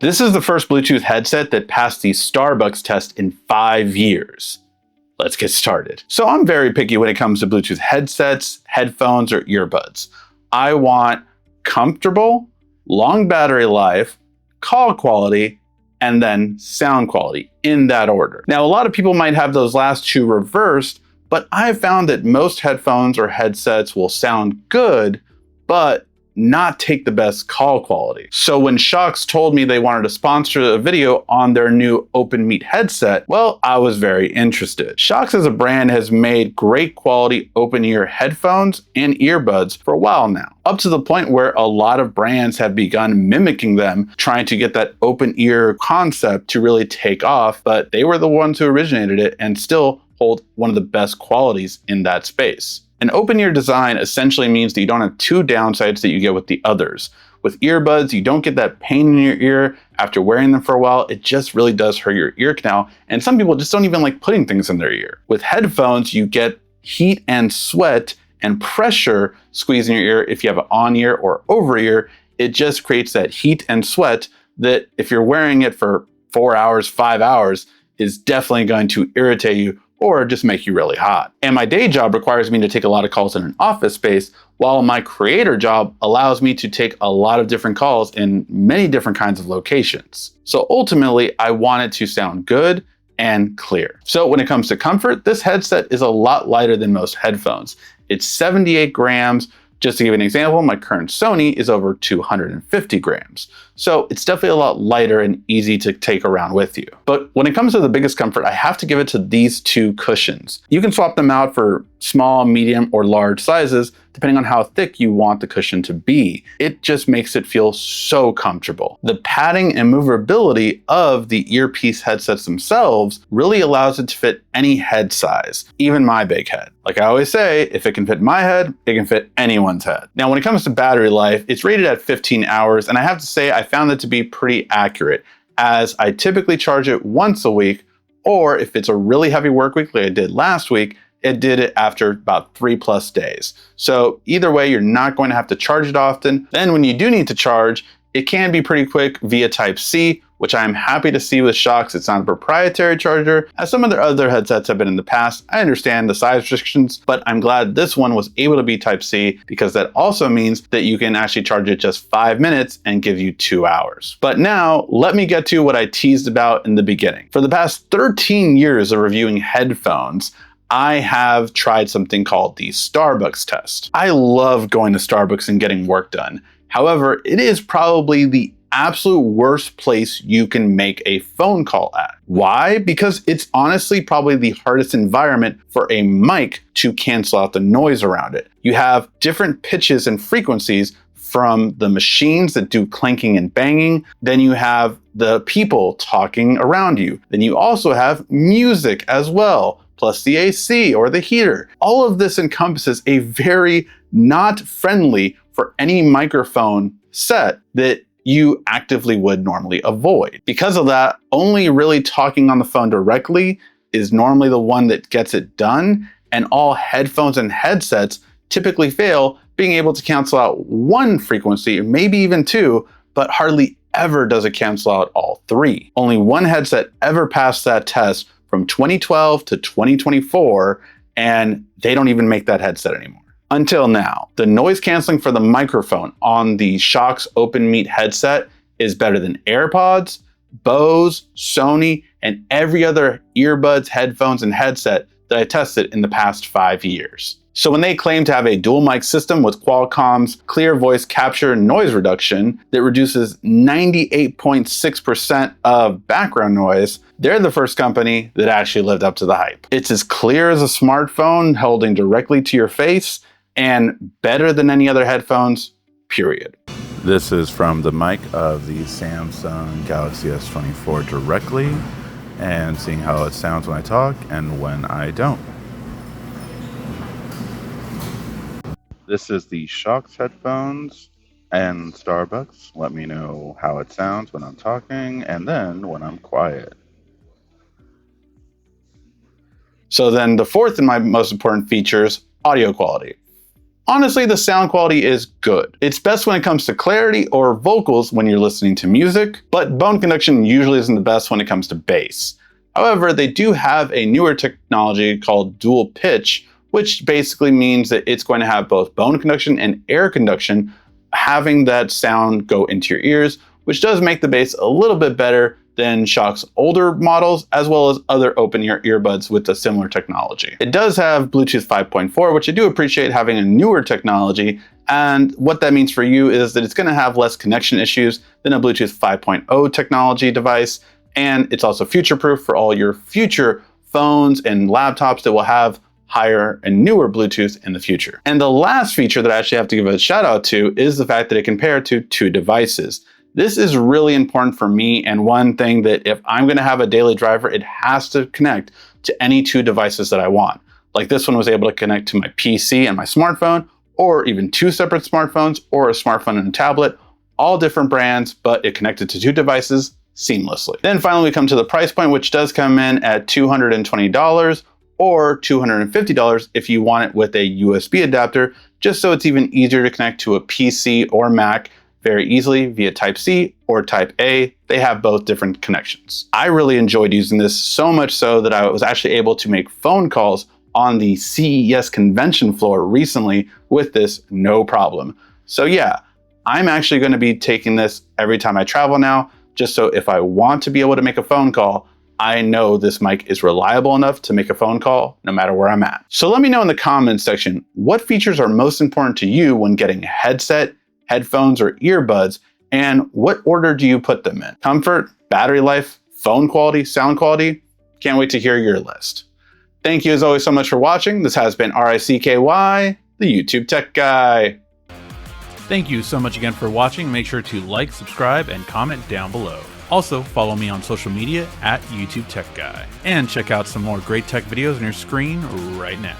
This is the first Bluetooth headset that passed the Starbucks test in 5 years. Let's get started. So I'm very picky when it comes to Bluetooth headsets, headphones, or earbuds. I want comfortable, long battery life, call quality, and then sound quality in that order. Now, a lot of people might have those last two reversed, but I've found that most headphones or headsets will sound good, but not take the best call quality. So when Shokz told me they wanted to sponsor a video on their new OpenMeet headset, well, I was very interested. Shokz as a brand has made great quality open ear headphones and earbuds for a while now, up to the point where a lot of brands have begun mimicking them, trying to get that open ear concept to really take off, but they were the ones who originated it and still hold one of the best qualities in that space. An open ear design essentially means that you don't have two downsides that you get with the others. With earbuds, you don't get that pain in your ear after wearing them for a while. It just really does hurt your ear canal, and some people just don't even like putting things in their ear. With headphones, you get heat and sweat and pressure squeezing your ear if you have an on-ear or over-ear. It just creates that heat and sweat that if you're wearing it for 4 hours, 5 hours, is definitely going to irritate you or just make you really hot. And my day job requires me to take a lot of calls in an office space, while my creator job allows me to take a lot of different calls in many different kinds of locations. So ultimately, I want it to sound good and clear. So when it comes to comfort, this headset is a lot lighter than most headphones. It's 78 grams. Just to give an example, my current Sony is over 250 grams. So it's definitely a lot lighter and easy to take around with you. But when it comes to the biggest comfort, I have to give it to these two cushions. You can swap them out for small, medium, or large sizes, depending on how thick you want the cushion to be. It just makes it feel so comfortable. The padding and movability of the earpiece headsets themselves really allows it to fit any head size, even my big head. Like I always say, if it can fit my head, it can fit anyone's head. Now, when it comes to battery life, it's rated at 15 hours, and I have to say I found it to be pretty accurate, as I typically charge it once a week, or if it's a really heavy work week like I did last week, it did it after about 3+ days. So either way, you're not going to have to charge it often. Then when you do need to charge, it can be pretty quick via Type-C, which I'm happy to see with Shokz. It's not a proprietary charger, as some of their other headsets have been in the past. I understand the size restrictions, but I'm glad this one was able to be Type-C, because that also means that you can actually charge it just 5 minutes and give you 2 hours. But now let me get to what I teased about in the beginning. For the past 13 years of reviewing headphones, I have tried something called the Starbucks test. I love going to Starbucks and getting work done. However, it is probably the absolute worst place you can make a phone call at. Why? Because it's honestly probably the hardest environment for a mic to cancel out the noise around it. You have different pitches and frequencies from the machines that do clanking and banging. Then you have the people talking around you. Then you also have music as well, plus the AC or the heater. All of this encompasses a very not friendly for any microphone set that you actively would normally avoid. Because of that, only really talking on the phone directly is normally the one that gets it done, and all headphones and headsets typically fail being able to cancel out one frequency, or maybe even two, but hardly ever does it cancel out all three. Only one headset ever passed that test from 2012 to 2024, and they don't even make that headset anymore. Until now, the noise canceling for the microphone on the Shokz OpenMeet headset is better than AirPods, Bose, Sony, and every other earbuds, headphones, and headset that I tested in the past 5 years. So when they claim to have a dual mic system with Qualcomm's clear voice capture noise reduction that reduces 98.6% of background noise, they're the first company that actually lived up to the hype. It's as clear as a smartphone holding directly to your face, and better than any other headphones, period. This is from the mic of the Samsung Galaxy S24 directly, and seeing how it sounds when I talk and when I don't. This is the Shokz headphones and Starbucks. Let me know how it sounds when I'm talking and then when I'm quiet. So then the fourth and my most important features, audio quality. Honestly, the sound quality is good. It's best when it comes to clarity or vocals when you're listening to music, but bone conduction usually isn't the best when it comes to bass. However, they do have a newer technology called dual pitch, which basically means that it's going to have both bone conduction and air conduction, having that sound go into your ears, which does make the bass a little bit better than Shock's older models, as well as other open-ear earbuds with a similar technology. It does have Bluetooth 5.4, which I do appreciate having a newer technology, and what that means for you is that it's going to have less connection issues than a Bluetooth 5.0 technology device, and it's also future-proof for all your future phones and laptops that will have higher and newer Bluetooth in the future. And the last feature that I actually have to give a shout out to is the fact that it can pair to 2 devices. This is really important for me, and one thing that if I'm going to have a daily driver, it has to connect to any 2 devices that I want. Like this one was able to connect to my PC and my smartphone, or even 2 separate smartphones, or a smartphone and a tablet, all different brands, but it connected to 2 devices seamlessly. Then finally we come to the price point, which does come in at $220 or $250 if you want it with a USB adapter, just so it's even easier to connect to a PC or Mac very easily via Type-C or Type-A. They have both different connections. I really enjoyed using this, so much so that I was actually able to make phone calls on the CES convention floor recently with this no problem. So yeah, I'm actually going to be taking this every time I travel now, just so if I want to be able to make a phone call, I know this mic is reliable enough to make a phone call no matter where I'm at. So let me know in the comments section, what features are most important to you when getting a headset, headphones, or earbuds, and what order do you put them in? Comfort, battery life, phone quality, sound quality? Can't wait to hear your list. Thank you as always so much for watching. This has been RICKY, the YouTube Tech Guy. Thank you so much again for watching. Make sure to like, subscribe, and comment down below. Also, follow me on social media at YouTube Tech Guy. And check out some more great tech videos on your screen right now.